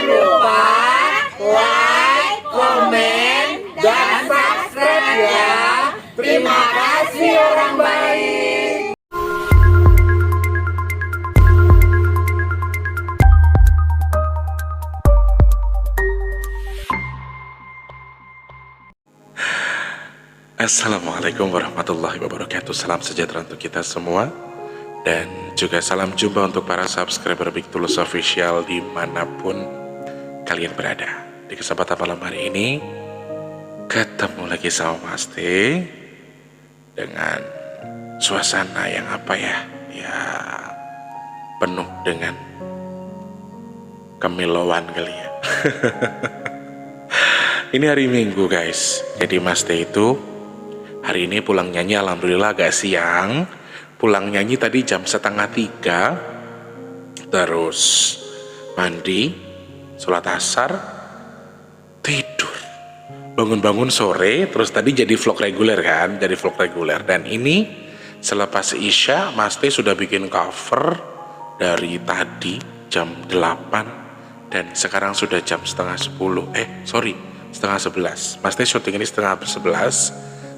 lupa like, komen, dan subscribe ya. Terima kasih orang baik. Assalamualaikum warahmatullahi wabarakatuh. Salam sejahtera untuk kita semua. Dan juga salam jumpa untuk para subscriber Big Tulus Official dimanapun kalian berada. Di kesempatan malam hari ini ketemu lagi sama Mas T dengan suasana yang ya penuh dengan kemilauan kali ya. Ini hari Minggu guys. Jadi Mas T itu hari ini pulang nyanyi alhamdulillah agak siang. Pulang nyanyi tadi jam 2:30. Terus mandi, sholat asar, tidur. Bangun-bangun sore, terus tadi jadi vlog reguler kan, Dan ini selepas Isya, Mas T sudah bikin cover dari tadi jam 8 dan sekarang sudah jam 9:30. Mas T syuting ini 10:30,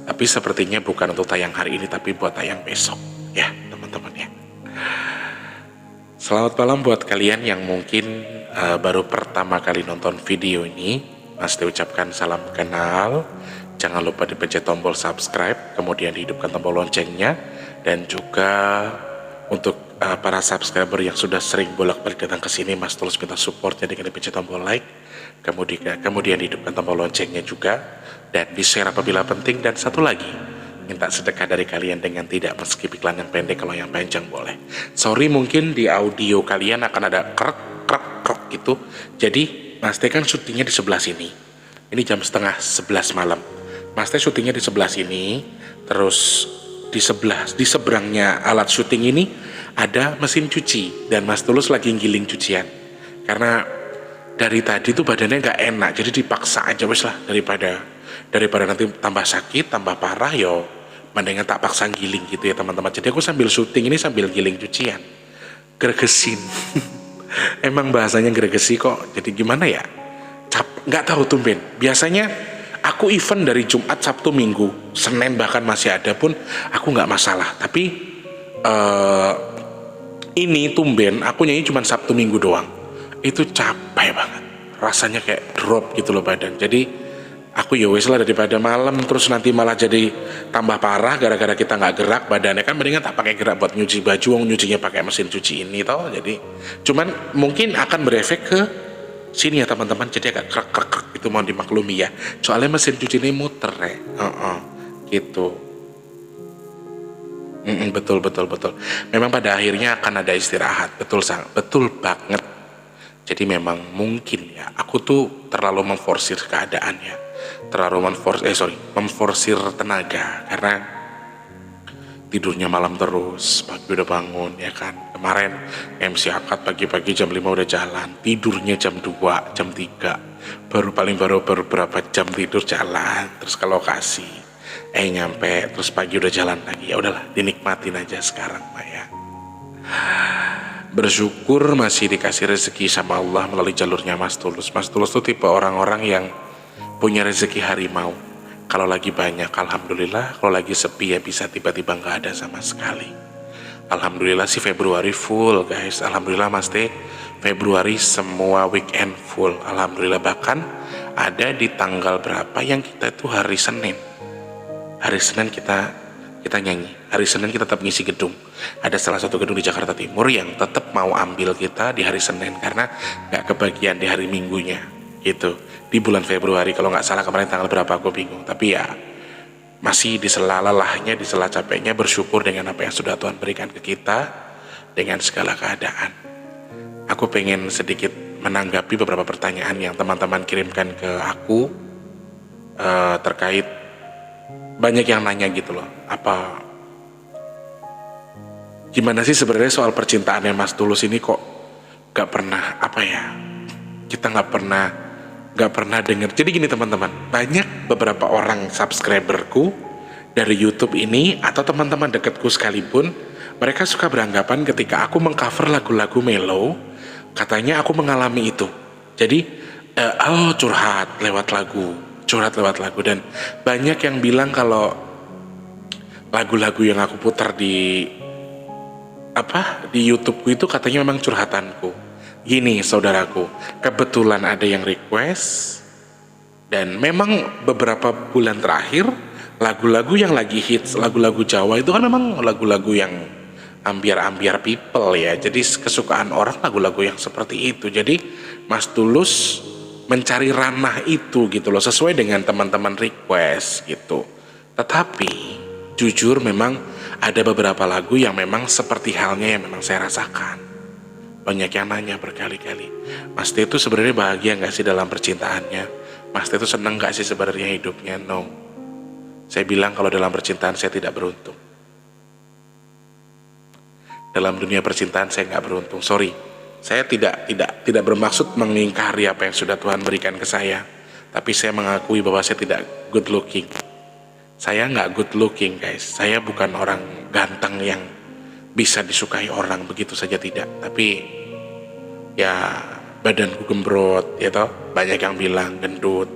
tapi sepertinya bukan untuk tayang hari ini, tapi buat tayang besok ya teman-teman ya. Selamat malam buat kalian yang mungkin baru pertama kali nonton video ini. Mas T ucapkan salam kenal. Jangan lupa dipencet tombol subscribe, kemudian dihidupkan tombol loncengnya. Dan juga untuk para subscriber yang sudah sering bolak-balik datang ke sini, Mas Tulus minta supportnya dengan dipencet tombol like, kemudian dihidupkan tombol loncengnya juga, dan di-share apabila penting. Dan satu lagi, minta sedekah dari kalian dengan tidak men-skip iklan yang pendek, kalau yang panjang boleh. Sorry mungkin di audio kalian akan ada krek gitu. Jadi Mas T kan syutingnya di sebelah sini. Ini jam 10:30 malam. Mas T syutingnya di sebelah sini. Terus di seberangnya alat syuting ini ada mesin cuci, dan Mas Tulus lagi giling cucian. Karena dari tadi tuh badannya nggak enak, jadi dipaksa aja wes lah, daripada nanti tambah sakit, tambah parah, mendingan tak paksa giling gitu ya teman-teman. Jadi aku sambil syuting ini sambil giling cucian, gregesin. Emang bahasanya gregesi kok, jadi gimana ya, nggak tahu tumben. Biasanya aku event dari Jumat, Sabtu, Minggu, Senin bahkan masih ada pun aku nggak masalah. Tapi ini tumben aku nyanyi cuma Sabtu Minggu doang, itu capek banget, rasanya kayak drop gitu loh badan. Jadi aku wes lah, daripada malam terus nanti malah jadi tambah parah gara-gara kita nggak gerak badannya, kan mendingan tak pakai gerak buat nyuci baju, nyucinya pakai mesin cuci ini toh. Jadi cuman mungkin akan berefek ke sini ya teman-teman, jadi agak krek itu, mau dimaklumi ya, soalnya mesin cuci ini muter ya. Gitu. Betul. Memang pada akhirnya akan ada istirahat, betul banget. Jadi memang mungkin ya, aku tuh terlalu memforsir keadaan ya, memforsir tenaga, karena tidurnya malam terus, pagi udah bangun ya kan. Kemarin MC akad pagi-pagi jam 5 udah jalan, tidurnya jam 2, jam 3, baru berapa jam tidur jalan, terus ke lokasi, nyampe, terus pagi udah jalan lagi. Ya udahlah, dinikmatin aja sekarang Pak ya. Bersyukur masih dikasih rezeki sama Allah melalui jalurnya Mas Tulus. Mas Tulus tuh tipe orang-orang yang punya rezeki harimau. Kalau lagi banyak alhamdulillah, kalau lagi sepi ya bisa tiba-tiba nggak ada sama sekali. Alhamdulillah sih Februari full guys. Alhamdulillah Mas T, Februari semua weekend full. Alhamdulillah, bahkan ada di tanggal berapa yang kita tuh hari Senin kita nyanyi. Hari Senin kita tetap ngisi gedung. Ada salah satu gedung di Jakarta Timur yang tetap mau ambil kita di hari Senin karena nggak kebagian di hari Minggunya gitu. Di bulan Februari kalau nggak salah, kemarin tanggal berapa aku bingung. Tapi ya masih di sela lelahnya, di sela capeknya, bersyukur dengan apa yang sudah Tuhan berikan ke kita dengan segala keadaan. Aku pengen sedikit menanggapi beberapa pertanyaan yang teman-teman kirimkan ke aku terkait, banyak yang nanya gitu loh, gimana sih sebenarnya soal percintaannya Mas Tulus ini, kok gak pernah kita nggak pernah dengar. Jadi gini teman-teman, banyak beberapa orang subscriberku dari YouTube ini atau teman-teman dekatku sekalipun, mereka suka beranggapan ketika aku mengcover lagu-lagu mellow, katanya aku mengalami itu. Jadi curhat lewat lagu, dan banyak yang bilang kalau lagu-lagu yang aku putar di YouTubeku itu katanya memang curhatanku. Gini saudaraku, kebetulan ada yang request, dan memang beberapa bulan terakhir lagu-lagu yang lagi hits, lagu-lagu Jawa itu kan memang lagu-lagu yang ambiar-ambiar people ya. Jadi kesukaan orang lagu-lagu yang seperti itu. Jadi Mas Tulus mencari ranah itu gitu loh, sesuai dengan teman-teman request gitu. Tetapi jujur memang ada beberapa lagu yang memang seperti halnya yang memang saya rasakan. Banyak yang nanya berkali-kali, Mas T itu sebenarnya bahagia gak sih dalam percintaannya? Mas T itu seneng gak sih sebenarnya hidupnya? No. Saya bilang kalau dalam percintaan saya tidak beruntung. Dalam dunia percintaan saya gak beruntung, sorry. Saya tidak bermaksud mengingkari apa yang sudah Tuhan berikan ke saya. Tapi saya mengakui bahwa saya tidak good looking. Saya nggak good looking guys. Saya bukan orang ganteng yang bisa disukai orang begitu saja, tidak. Tapi ya badanku gembrot ya toh. Banyak yang bilang gendut,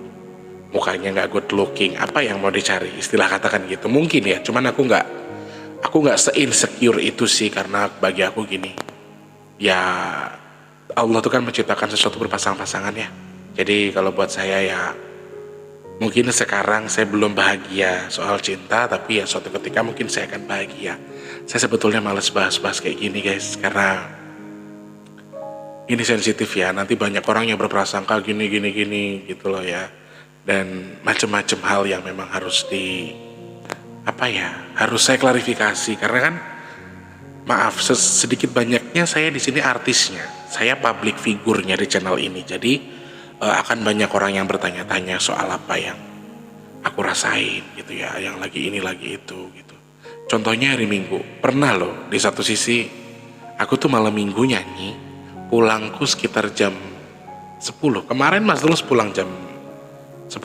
mukanya nggak good looking. Apa yang mau dicari? Istilah katakan gitu. Mungkin ya, cuman aku nggak se-insecure itu sih. Karena bagi aku gini, ya Allah tuh kan menciptakan sesuatu berpasang-pasangan ya. Jadi kalau buat saya ya, mungkin sekarang saya belum bahagia soal cinta, tapi ya suatu ketika mungkin saya akan bahagia. Saya sebetulnya males bahas-bahas kayak gini guys, karena ini sensitif ya. Nanti banyak orang yang berprasangka gini gitu loh ya. Dan macam-macam hal yang memang harus harus saya klarifikasi. Karena kan maaf, sedikit banyaknya saya di sini artisnya. Saya public figurnya di channel ini. Jadi akan banyak orang yang bertanya-tanya soal apa yang aku rasain gitu ya, yang lagi ini lagi itu gitu. Contohnya hari Minggu, pernah loh di satu sisi aku tuh malam Minggu nyanyi, pulangku sekitar jam 10. Kemarin Mas Tulus pulang jam 10,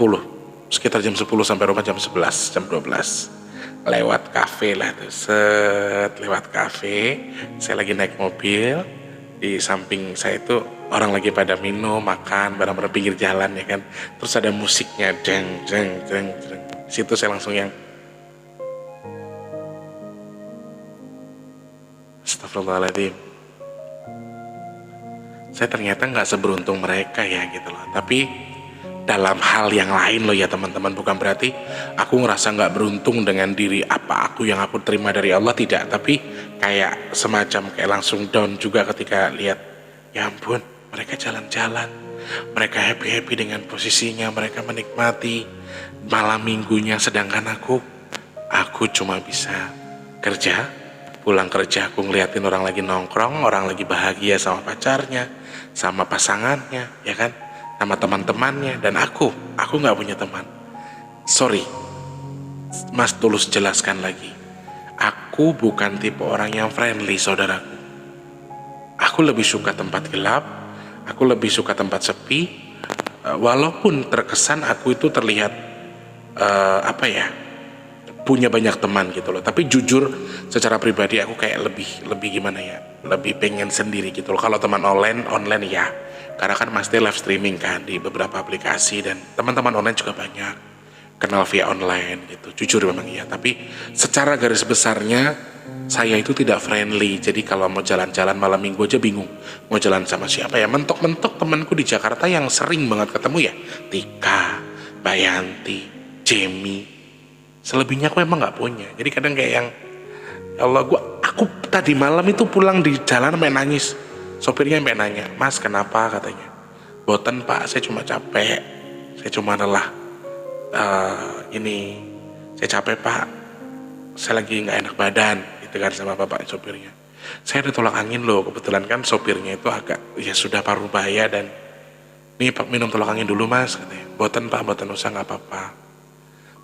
sekitar jam 10 sampai rumah jam 11, jam 12. Lewat kafe lah tuh, lewat kafe, saya lagi naik mobil, di samping saya itu orang lagi pada minum, makan, barang-barang pinggir jalan ya kan. Terus ada musiknya, jeng. Situ saya langsung yang Astagfirullahaladzim. Saya ternyata nggak seberuntung mereka ya gitu loh. Tapi dalam hal yang lain loh ya teman-teman, bukan berarti aku ngerasa nggak beruntung dengan diri apa yang aku terima dari Allah, tidak. Tapi kayak semacam kayak langsung down juga ketika lihat, ya ampun, mereka jalan-jalan, mereka happy dengan posisinya, mereka menikmati malam minggunya, sedangkan aku cuma bisa kerja, pulang kerja aku ngeliatin orang lagi nongkrong, orang lagi bahagia sama pacarnya, sama pasangannya, ya kan, sama teman-temannya, dan aku nggak punya teman. Sorry, Mas Tulus jelaskan lagi, aku bukan tipe orang yang friendly saudaraku. Aku lebih suka tempat gelap, aku lebih suka tempat sepi. Walaupun terkesan aku itu terlihat punya banyak teman gitu loh, tapi jujur secara pribadi aku kayak lebih gimana ya, lebih pengen sendiri gitu loh. Kalau teman online ya, karena kan Mas T live streaming kan di beberapa aplikasi, dan teman-teman online juga banyak kenal via online gitu. Jujur memang iya, tapi secara garis besarnya saya itu tidak friendly. Jadi kalau mau jalan-jalan malam minggu aja bingung mau jalan sama siapa ya. Mentok-mentok temanku di Jakarta yang sering banget ketemu ya Tika, Bayanti, Jamie. Selebihnya aku emang nggak punya. Jadi kadang kayak yang, ya Allah, aku tadi malam itu pulang di jalan sampai nangis. Sopirnya sampai nanya, Mas kenapa, katanya. Boten Pak, saya cuma capek, saya cuma lelah. Saya capek Pak, saya lagi nggak enak badan, gitu kan, sama bapak sopirnya. Saya ada tolak angin loh, kebetulan kan sopirnya itu agak ya sudah paruh baya, dan nih Pak minum tolak angin dulu Mas, katanya. Boten Pak, boten usah, nggak apa-apa.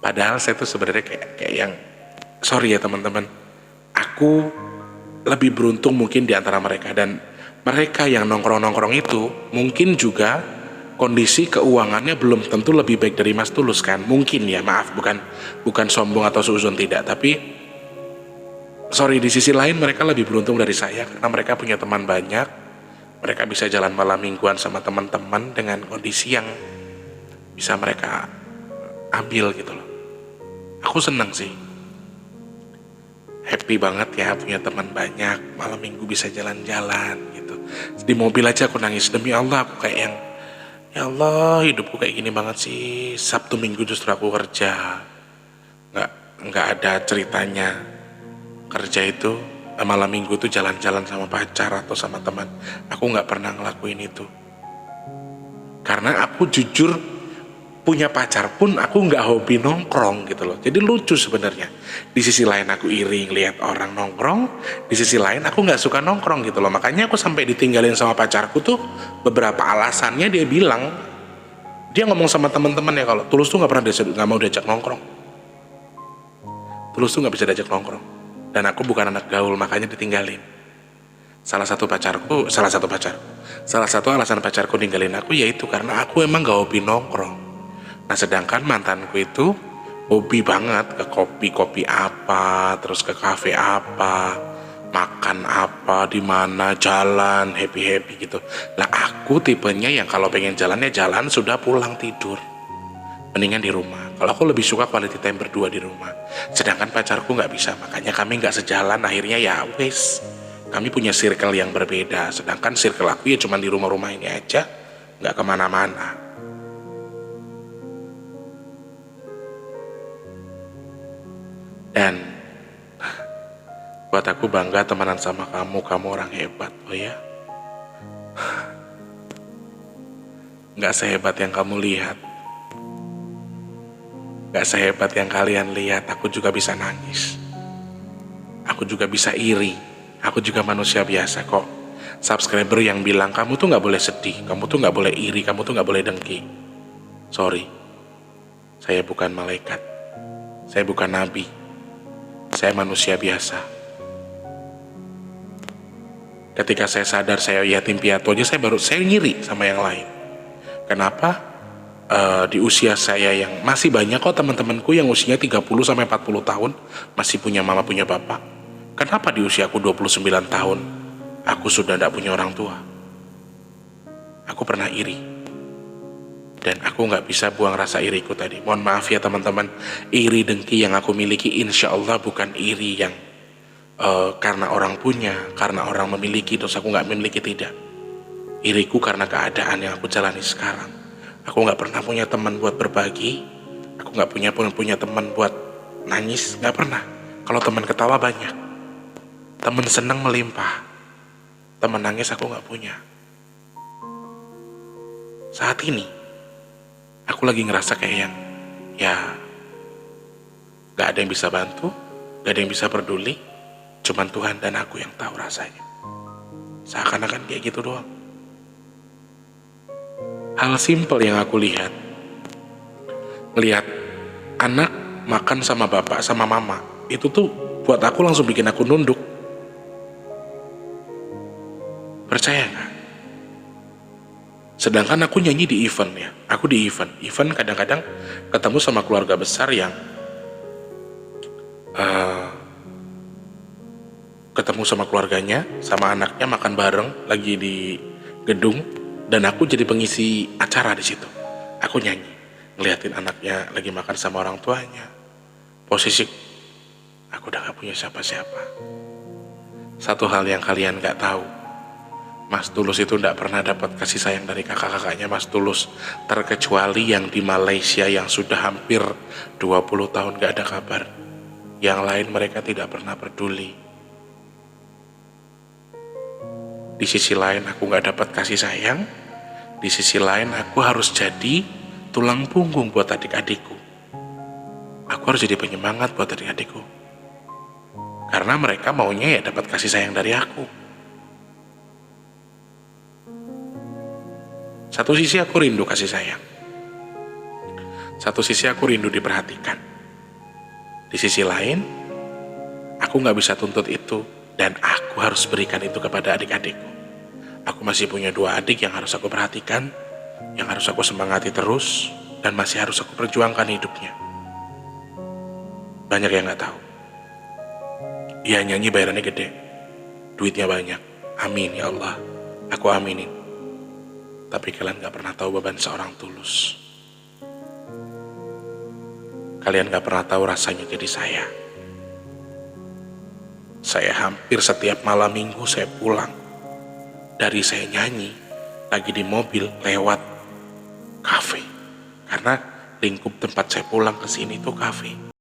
Padahal saya tuh sebenarnya kayak yang, sorry ya teman-teman, aku lebih beruntung mungkin di antara mereka, dan mereka yang nongkrong-nongkrong itu mungkin juga kondisi keuangannya belum tentu lebih baik dari Mas Tulus kan, mungkin ya, maaf, bukan sombong atau suuzon, tidak, tapi sorry, di sisi lain mereka lebih beruntung dari saya karena mereka punya teman banyak, Mereka bisa jalan malam mingguan sama teman-teman dengan kondisi yang bisa mereka ambil gitu loh. Aku seneng sih, happy banget ya punya teman banyak, malam minggu bisa jalan-jalan gitu. Di mobil aja aku nangis, demi Allah aku kayak yang, ya Allah hidupku kayak gini banget sih. Sabtu minggu justru aku kerja, nggak nggak ada ceritanya kerja itu, malam minggu tuh jalan-jalan sama pacar atau sama teman. Aku nggak pernah ngelakuin itu karena aku jujur punya pacar pun aku nggak hobi nongkrong gitu loh. Jadi lucu sebenarnya. Di sisi lain aku iri ngeliat orang nongkrong, di sisi lain aku nggak suka nongkrong gitu loh. Makanya aku sampai ditinggalin sama pacarku tuh beberapa alasannya dia ngomong sama teman-teman ya kalau Tulus tuh nggak pernah nggak mau diajak nongkrong. Tulus tuh nggak bisa diajak nongkrong. Dan aku bukan anak gaul, makanya ditinggalin. Salah satu alasan pacarku ninggalin aku yaitu karena aku emang gak hobi nongkrong. Nah sedangkan mantanku itu hobi banget ke kopi apa, terus ke kafe apa, makan apa, di mana, jalan, happy gitu. Lah aku tipenya yang kalau pengen jalannya jalan, sudah pulang tidur. Mendingan di rumah. Kalau aku lebih suka quality time berdua di rumah. Sedangkan pacarku nggak bisa, makanya kami nggak sejalan. Akhirnya ya wes, kami punya circle yang berbeda. Sedangkan circle aku ya cuma di rumah-rumah ini aja, nggak kemana-mana. Dan buat aku bangga temenan sama kamu orang hebat, oh ya. Nggak sehebat yang kamu lihat. Gak sehebat yang kalian lihat, aku juga bisa nangis. Aku juga bisa iri. Aku juga manusia biasa kok. Subscriber yang bilang, kamu tuh gak boleh sedih, kamu tuh gak boleh iri, kamu tuh gak boleh dengki. Sorry, saya bukan malaikat. Saya bukan nabi. Saya manusia biasa. Ketika saya sadar saya yatim piatu aja, saya ngiri sama yang lain. Kenapa? Di usia saya yang masih banyak kok teman-temanku yang usianya 30-40 tahun masih punya mama punya bapak. Kenapa di usia aku 29 tahun aku sudah tidak punya orang tua? Aku pernah iri dan aku nggak bisa buang rasa iriku tadi. Mohon maaf ya teman-teman, iri dengki yang aku miliki insya Allah bukan iri yang karena orang punya, karena orang memiliki terus aku nggak memiliki, tidak. Iriku karena keadaan yang aku jalani sekarang. Aku nggak pernah punya teman buat berbagi. Aku nggak punya teman buat nangis, nggak pernah. Kalau teman ketawa banyak, teman senang melimpah, teman nangis aku nggak punya. Saat ini, aku lagi ngerasa kayak yang, ya, nggak ada yang bisa bantu, nggak ada yang bisa peduli, cuman Tuhan dan aku yang tahu rasanya. Seakan-akan kayak gitu doang. Hal simpel yang aku lihat anak makan sama bapak sama mama, itu tuh buat aku langsung bikin aku nunduk. Percaya gak? Sedangkan aku nyanyi di event ya, aku di event kadang-kadang ketemu sama keluarga besar yang ketemu sama keluarganya, sama anaknya makan bareng lagi di gedung. Dan aku jadi pengisi acara di situ. Aku nyanyi, ngeliatin anaknya lagi makan sama orang tuanya. Posisi aku udah gak punya siapa-siapa. Satu hal yang kalian gak tahu, Mas Tulus itu gak pernah dapat kasih sayang dari kakak-kakaknya Mas Tulus, terkecuali yang di Malaysia yang sudah hampir 20 tahun gak ada kabar. Yang lain mereka tidak pernah peduli. Di sisi lain aku gak dapat kasih sayang. Di sisi lain aku harus jadi tulang punggung buat adik-adikku. Aku harus jadi penyemangat buat adik-adikku. Karena mereka maunya ya dapat kasih sayang dari aku. Satu sisi aku rindu kasih sayang. Satu sisi aku rindu diperhatikan. Di sisi lain, aku gak bisa tuntut itu dan aku harus berikan itu kepada adik-adikku. Aku masih punya 2 adik yang harus aku perhatikan, yang harus aku semangati terus, dan masih harus aku perjuangkan hidupnya. Banyak yang gak tahu. Iya, nyanyi bayarannya gede, duitnya banyak. Amin ya Allah. Aku aminin. Tapi kalian gak pernah tahu beban seorang Tulus. Kalian gak pernah tahu rasanya jadi saya. Saya hampir setiap malam minggu saya pulang. Dari saya nyanyi, lagi di mobil lewat kafe. Karena lingkup tempat saya pulang ke sini tuh kafe.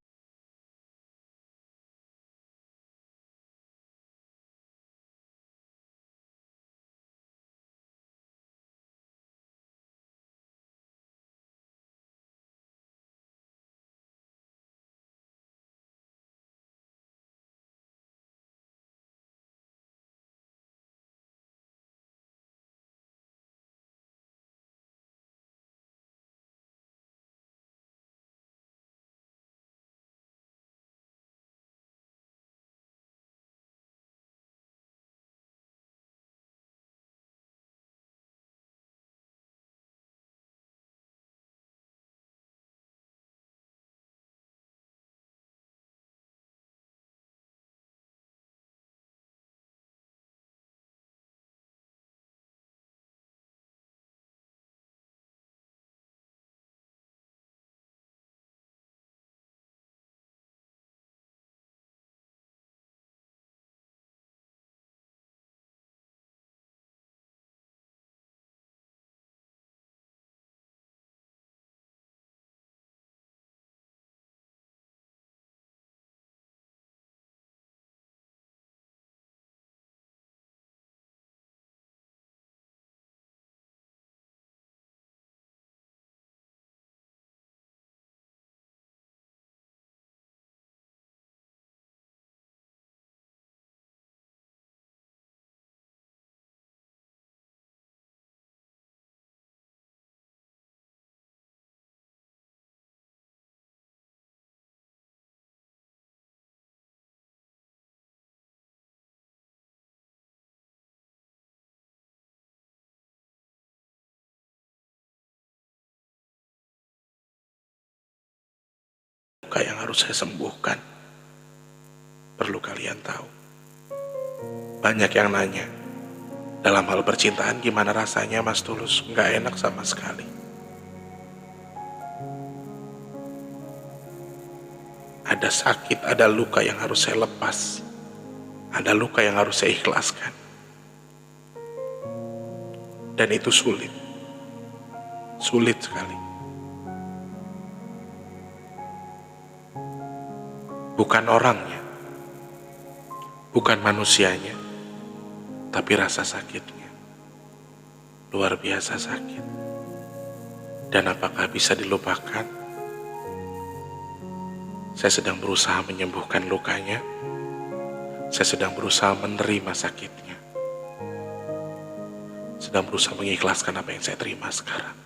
Luka yang harus saya sembuhkan. Perlu kalian tahu. Banyak yang nanya, dalam hal percintaan gimana rasanya Mas Tulus? Nggak enak sama sekali. Ada sakit, ada luka yang harus saya lepas. Ada luka yang harus saya ikhlaskan. Dan itu sulit. Sulit sekali. Bukan orangnya, bukan manusianya, tapi rasa sakitnya. Luar biasa sakit. Dan apakah bisa dilupakan? Saya sedang berusaha menyembuhkan lukanya. Saya sedang berusaha menerima sakitnya. Sedang berusaha mengikhlaskan apa yang saya terima sekarang.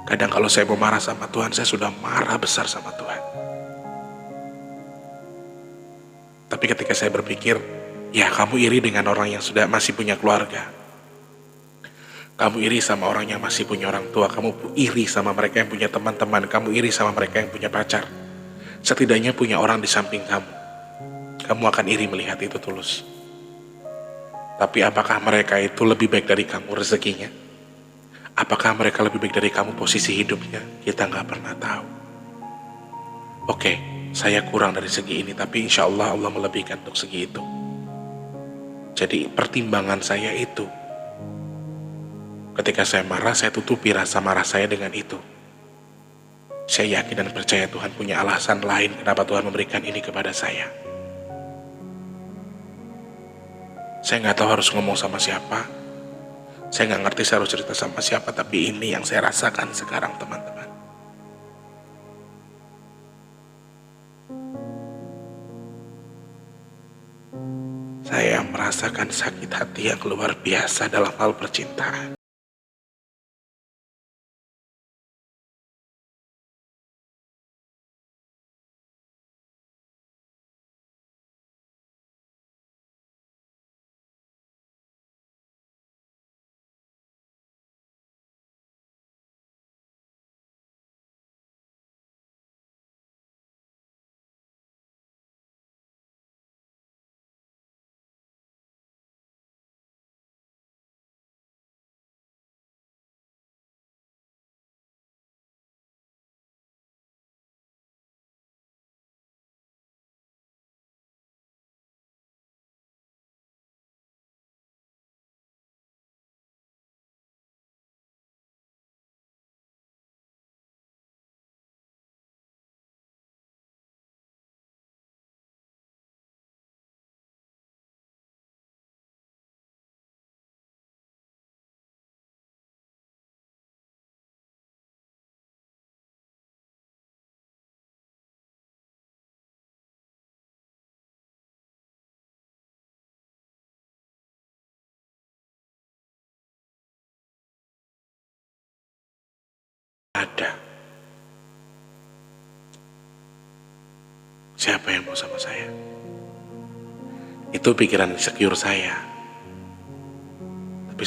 Kadang kalau saya mau marah sama Tuhan, saya sudah marah besar sama Tuhan. Tapi ketika saya berpikir, ya kamu iri dengan orang yang sudah masih punya keluarga. Kamu iri sama orang yang masih punya orang tua. Kamu iri sama mereka yang punya teman-teman. Kamu iri sama mereka yang punya pacar. Setidaknya punya orang di samping kamu. Kamu akan iri melihat itu Tulus. Tapi apakah mereka itu lebih baik dari kamu rezekinya? Apakah mereka lebih baik dari kamu posisi hidupnya? Kita nggak pernah tahu. Oke, saya kurang dari segi ini, tapi insya Allah Allah melebihkan untuk segi itu. Jadi pertimbangan saya itu, ketika saya marah, saya tutupi rasa marah saya dengan itu. Saya yakin dan percaya Tuhan punya alasan lain kenapa Tuhan memberikan ini kepada saya. Saya nggak tahu harus ngomong sama siapa. Saya nggak ngerti saya harus cerita sama siapa, tapi ini yang saya rasakan sekarang teman-teman. Saya merasakan sakit hati yang luar biasa dalam hal percintaan. ada. Siapa yang mau sama saya? Itu pikiran insecure saya. Tapi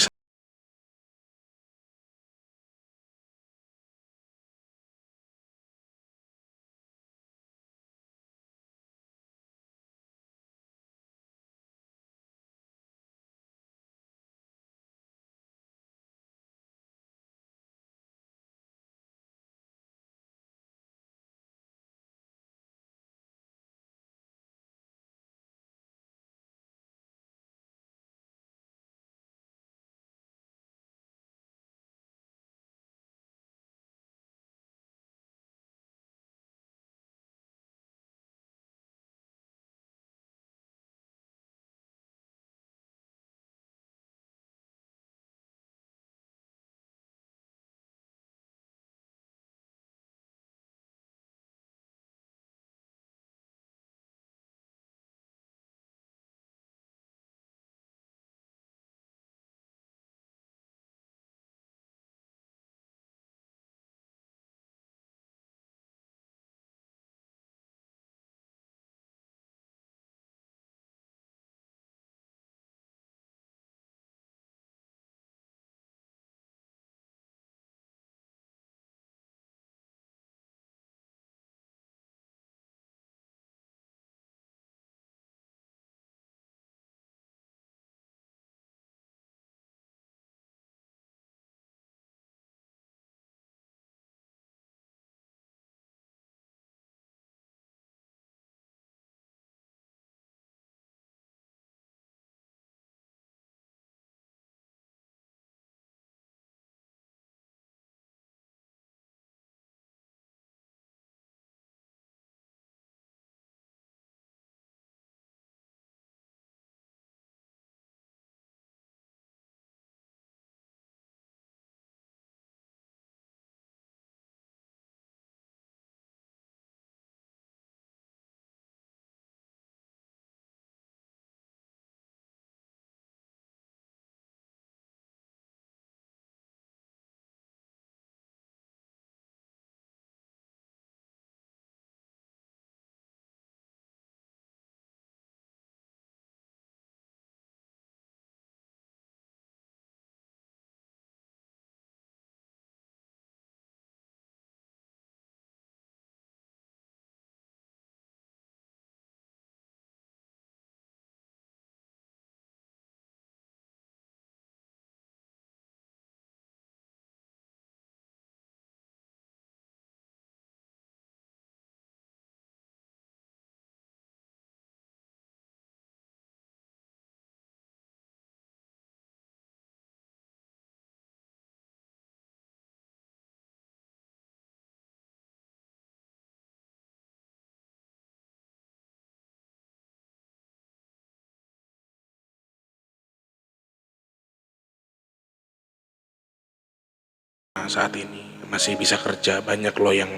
saat ini masih bisa kerja. Banyak loh yang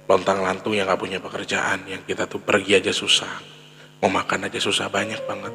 lontang-lantung yang gak punya pekerjaan, yang kita tuh pergi aja susah, mau makan aja susah, banyak banget.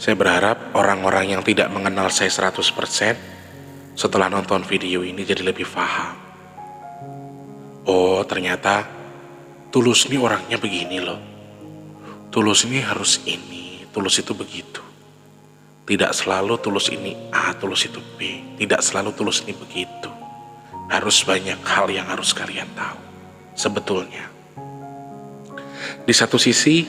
Saya berharap orang-orang yang tidak mengenal saya 100% setelah nonton video ini jadi lebih paham. Oh, ternyata Tulus ini orangnya begini loh. Tulus ini harus ini, Tulus itu begitu. Tidak selalu Tulus ini A, Tulus itu B. Tidak selalu Tulus ini begitu. Harus banyak hal yang harus kalian tahu. Sebetulnya, di satu sisi,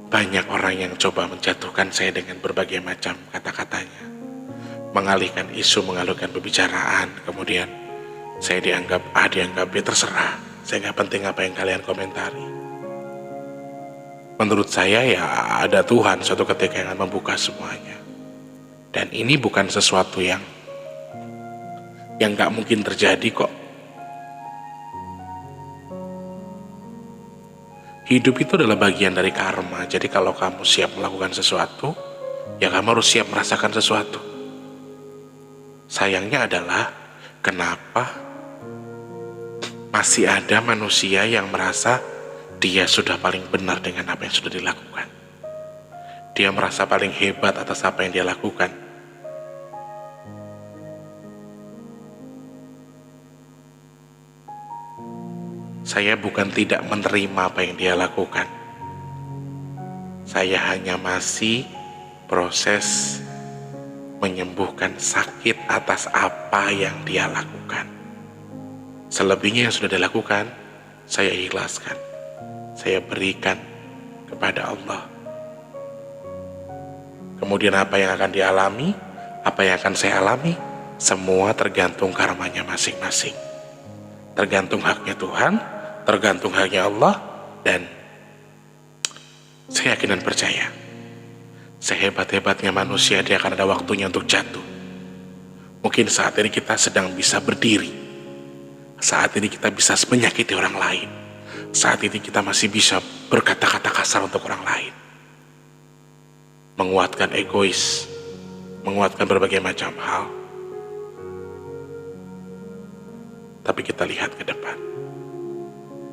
banyak orang yang coba menjatuhkan saya dengan berbagai macam kata-katanya. Mengalihkan isu, mengalihkan pembicaraan, kemudian saya dianggap A, dianggap B, terserah. Saya nggak penting apa yang kalian komentari. Menurut saya ya ada Tuhan suatu ketika yang akan membuka semuanya. Dan ini bukan sesuatu yang nggak mungkin terjadi kok. Hidup itu adalah bagian dari karma. Jadi kalau kamu siap melakukan sesuatu, ya kamu harus siap merasakan sesuatu. Sayangnya adalah kenapa masih ada manusia yang merasa dia sudah paling benar dengan apa yang sudah dilakukan. Dia merasa paling hebat atas apa yang dia lakukan. Saya bukan tidak menerima apa yang dia lakukan. Saya hanya masih proses menyembuhkan sakit atas apa yang dia lakukan. Selebihnya yang sudah dilakukan, saya ikhlaskan. Saya berikan kepada Allah. Kemudian apa yang akan dialami, apa yang akan saya alami, semua tergantung karmanya masing-masing. Tergantung haknya Tuhan, tergantung haknya Allah, dan saya yakin dan percaya, sehebat-hebatnya manusia dia akan ada waktunya untuk jatuh. Mungkin saat ini kita sedang bisa berdiri, saat ini kita bisa menyakiti orang lain, saat ini kita masih bisa berkata-kata kasar untuk orang lain, menguatkan egois, menguatkan berbagai macam hal. Tapi kita lihat ke depan.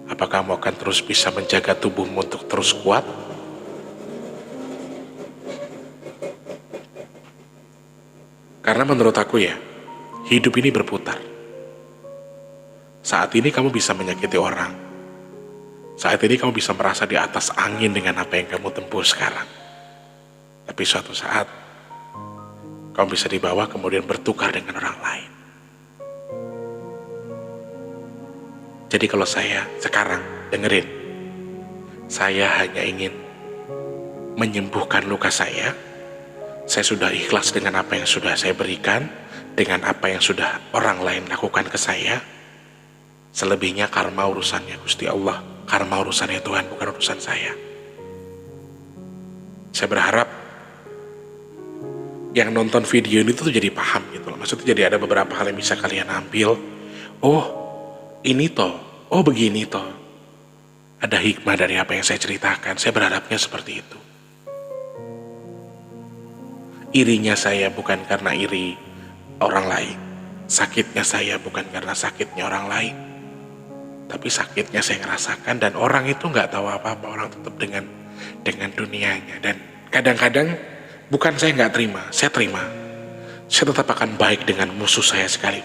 Apakah kamu akan terus bisa menjaga tubuhmu untuk terus kuat? Karena menurut aku ya, hidup ini berputar. Saat ini kamu bisa menyakiti orang. Saat ini kamu bisa merasa di atas angin dengan apa yang kamu tempuh sekarang. Tapi suatu saat, kamu bisa di bawah kemudian bertukar dengan orang lain. Jadi kalau saya sekarang, dengerin, saya hanya ingin menyembuhkan luka saya. Saya sudah ikhlas dengan apa yang sudah saya berikan, dengan apa yang sudah orang lain lakukan ke saya. Selebihnya karma urusannya Gusti Allah, karma urusannya Tuhan, bukan urusan saya. Saya berharap yang nonton video ini tuh jadi paham gitu loh. Maksudnya jadi ada beberapa hal yang bisa kalian ambil. Oh, ini toh, oh begini toh. Ada hikmah dari apa yang saya ceritakan. Saya berharapnya seperti itu. Irinya saya bukan karena iri orang lain. Sakitnya saya bukan karena sakitnya orang lain. Tapi sakitnya saya ngerasakan dan orang itu nggak tahu apa-apa. Orang tetap dengan dunianya. Dan kadang-kadang bukan saya nggak terima, saya terima. Saya tetap akan baik dengan musuh saya sekali.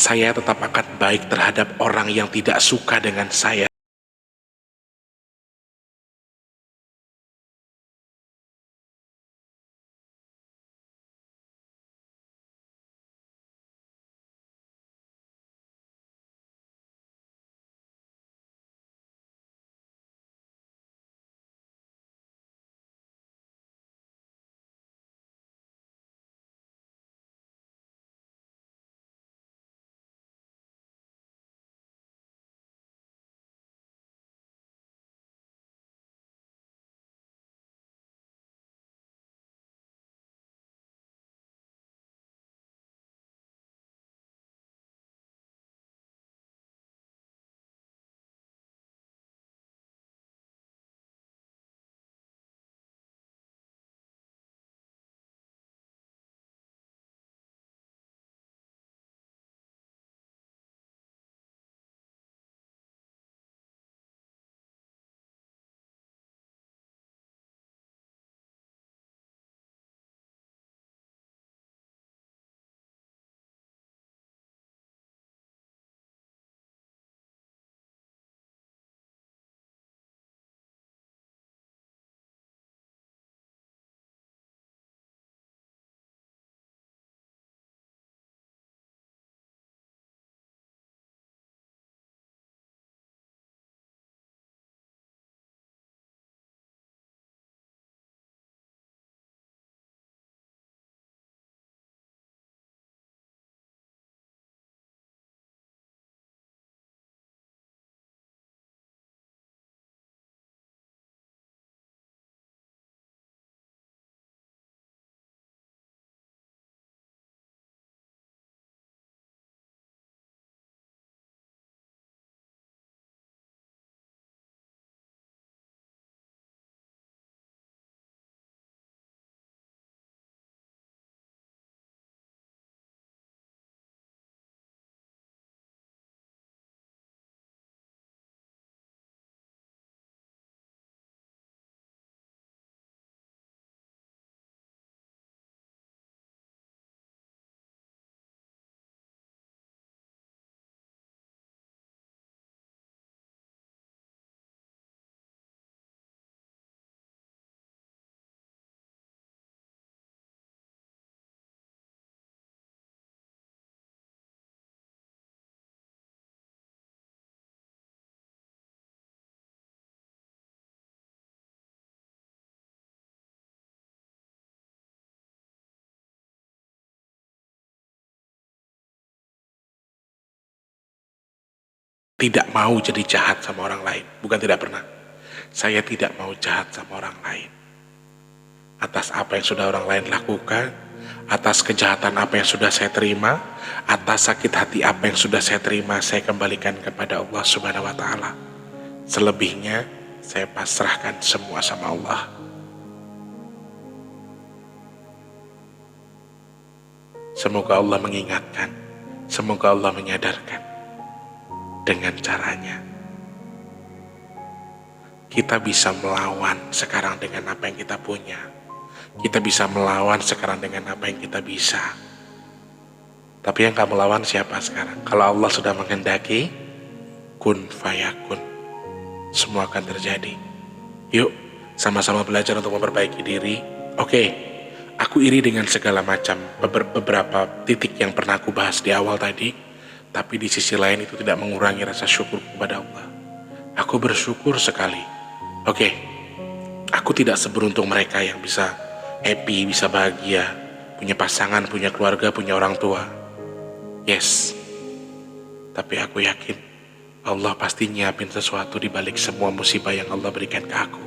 Saya tetap akan baik terhadap orang yang tidak suka dengan saya. tidak mau jadi jahat sama orang lain. Bukan tidak pernah. Saya tidak mau jahat sama orang lain. Atas apa yang sudah orang lain lakukan, atas kejahatan apa yang sudah saya terima, atas sakit hati apa yang sudah saya terima, saya kembalikan kepada Allah Subhanahu wa Ta'ala. Selebihnya saya pasrahkan semua sama Allah. Semoga Allah mengingatkan, semoga Allah menyadarkan dengan caranya. Kita bisa melawan sekarang dengan apa yang kita punya. Kita bisa melawan sekarang dengan apa yang kita bisa. Tapi yang kamu lawan siapa sekarang? Kalau Allah sudah menghendaki, kun fayakun, semua akan terjadi. Yuk, sama-sama belajar untuk memperbaiki diri. Oke, aku iri dengan segala macam beberapa titik yang pernah aku bahas di awal tadi. Tapi di sisi lain itu tidak mengurangi rasa syukur kepada Allah. Aku bersyukur sekali. Oke, aku tidak seberuntung mereka yang bisa happy, bisa bahagia, punya pasangan, punya keluarga, punya orang tua. Yes, tapi aku yakin Allah pasti nyiapin sesuatu di balik semua musibah yang Allah berikan ke aku.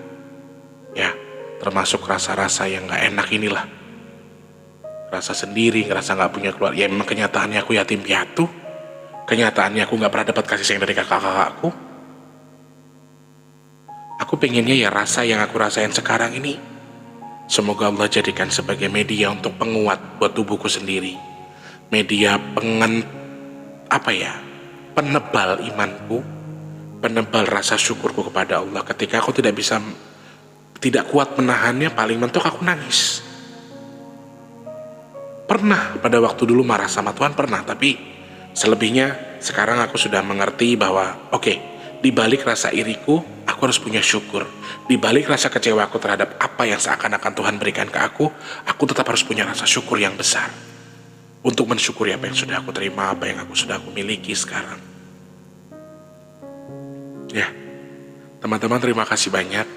Ya, termasuk rasa-rasa yang gak enak inilah. Rasa sendiri, ngerasa gak punya keluarga. Ya memang kenyataannya aku yatim piatu. Kenyataannya aku gak pernah dapat kasih sayang dari kakak-kakakku. Aku pengennya ya rasa yang aku rasain sekarang ini, semoga Allah jadikan sebagai media untuk penguat buat tubuhku sendiri. Media penebal imanku, penebal rasa syukurku kepada Allah. Ketika aku tidak kuat menahannya, paling mentok aku nangis. Pernah pada waktu dulu marah sama Tuhan, pernah, tapi selebihnya sekarang aku sudah mengerti bahwa di balik rasa iriku, aku harus punya syukur. Di balik rasa kecewaku terhadap apa yang seakan-akan Tuhan berikan ke aku tetap harus punya rasa syukur yang besar. Untuk mensyukuri apa yang sudah aku terima, apa yang sudah aku miliki sekarang. Ya, teman-teman terima kasih banyak.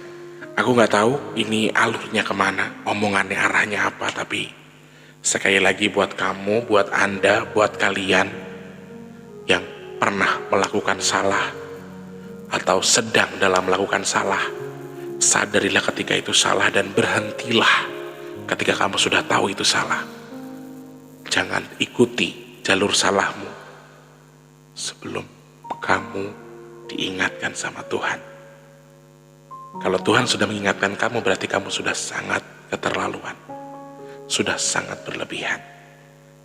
Aku gak tahu ini alurnya kemana, omongannya arahnya apa, tapi sekali lagi buat kamu, buat Anda, buat kalian yang pernah melakukan salah, atau sedang dalam melakukan salah, sadarilah ketika itu salah dan berhentilah ketika kamu sudah tahu itu salah. Jangan ikuti jalur salahmu sebelum kamu diingatkan sama Tuhan. Kalau Tuhan sudah mengingatkan kamu, berarti kamu sudah sangat keterlaluan, sudah sangat berlebihan.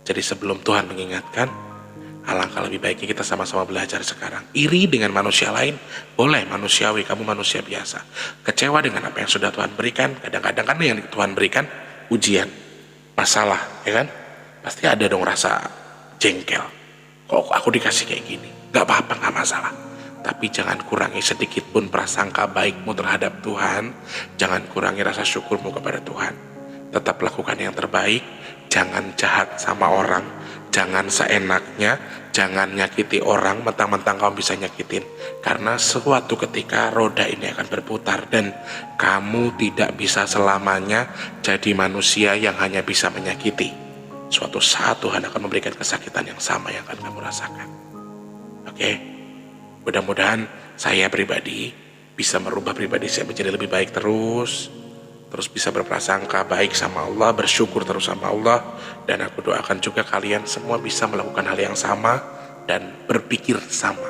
Jadi sebelum Tuhan mengingatkan, alangkah lebih baiknya kita sama-sama belajar sekarang. Iri dengan manusia lain boleh, manusiawi, kamu manusia biasa. Kecewa dengan apa yang sudah Tuhan berikan, kadang-kadang kan yang Tuhan berikan ujian, masalah, ya kan? Pasti ada dong rasa jengkel. Kok aku dikasih kayak gini? Gak apa-apa, gak masalah. Tapi jangan kurangi sedikit pun prasangka baikmu terhadap Tuhan. Jangan kurangi rasa syukurmu kepada Tuhan. Tetap lakukan yang terbaik. Jangan jahat sama orang. Jangan seenaknya, jangan nyakiti orang mentang-mentang kamu bisa nyakitin. Karena suatu ketika roda ini akan berputar dan kamu tidak bisa selamanya jadi manusia yang hanya bisa menyakiti. Suatu saat Tuhan akan memberikan kesakitan yang sama yang akan kamu rasakan. Oke? Mudah-mudahan saya pribadi bisa merubah pribadi saya menjadi lebih baik terus bisa berprasangka baik sama Allah, bersyukur terus sama Allah, dan aku doakan juga kalian semua bisa melakukan hal yang sama dan berpikir sama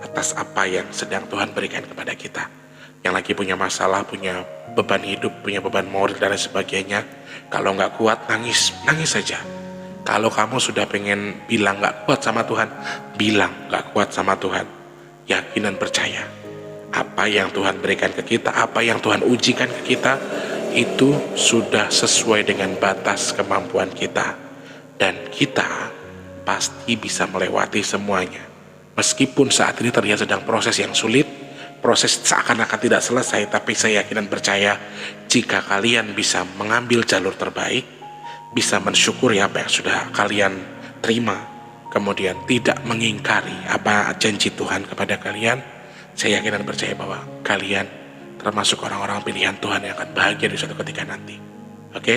atas apa yang sedang Tuhan berikan kepada kita. Yang lagi punya masalah, punya beban hidup, punya beban moral dan sebagainya, kalau nggak kuat nangis saja. Kalau kamu sudah pengen bilang nggak kuat sama Tuhan, bilang nggak kuat sama Tuhan. Yakin dan percaya apa yang Tuhan berikan ke kita, apa yang Tuhan ujikan ke kita, itu sudah sesuai dengan batas kemampuan kita. Dan kita pasti bisa melewati semuanya. Meskipun saat ini terlihat sedang proses yang sulit, proses seakan-akan tidak selesai, tapi saya yakin dan percaya jika kalian bisa mengambil jalur terbaik, bisa mensyukuri apa yang sudah kalian terima, kemudian tidak mengingkari apa janji Tuhan kepada kalian, saya yakin dan percaya bahwa kalian termasuk orang-orang pilihan Tuhan yang akan bahagia di suatu ketika nanti. Oke?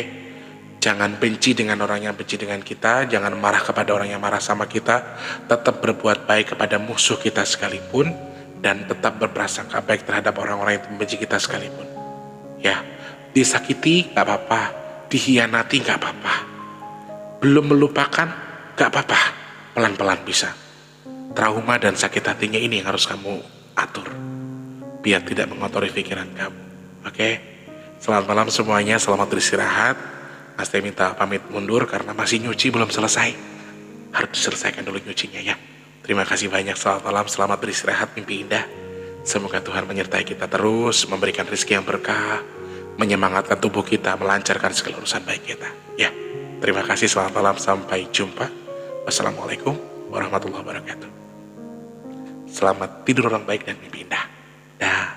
Jangan benci dengan orang yang benci dengan kita, jangan marah kepada orang yang marah sama kita, tetap berbuat baik kepada musuh kita sekalipun, dan tetap berprasangka baik terhadap orang-orang yang membenci kita sekalipun. Ya, disakiti gak apa-apa, dihianati gak apa-apa, belum melupakan gak apa-apa, pelan-pelan bisa. Trauma dan sakit hatinya ini yang harus kamu atur, biar tidak mengotori pikiran kamu. Oke? Selamat malam semuanya, selamat beristirahat. Mas Teh minta pamit mundur karena masih nyuci belum selesai. Harus diselesaikan dulu nyucinya ya. Terima kasih banyak, selamat malam, selamat beristirahat, mimpi indah. Semoga Tuhan menyertai kita terus, memberikan rezeki yang berkah, menyemangatkan tubuh kita, melancarkan segala urusan baik kita. Ya, terima kasih, selamat malam, sampai jumpa. Wassalamualaikum warahmatullahi wabarakatuh. Selamat tidur orang baik dan mimpi indah. Dah.